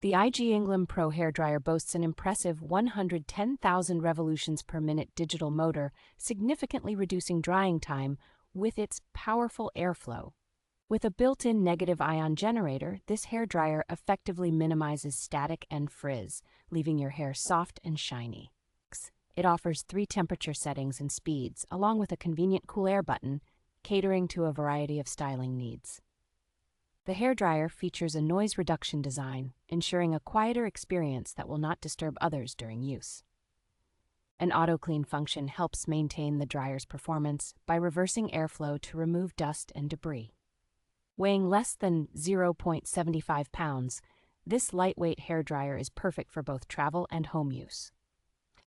The IG INGLAM Pro hairdryer boasts an impressive 110,000 revolutions per minute digital motor, significantly reducing drying time with its powerful airflow. With a built-in negative ion generator, this hairdryer effectively minimizes static and frizz, leaving your hair soft and shiny. It offers 3 temperature settings and speeds, along with a convenient cool air button, catering to a variety of styling needs. The hairdryer features a noise reduction design, ensuring a quieter experience that will not disturb others during use. An auto-clean function helps maintain the dryer's performance by reversing airflow to remove dust and debris. Weighing less than 0.75 pounds, this lightweight hairdryer is perfect for both travel and home use.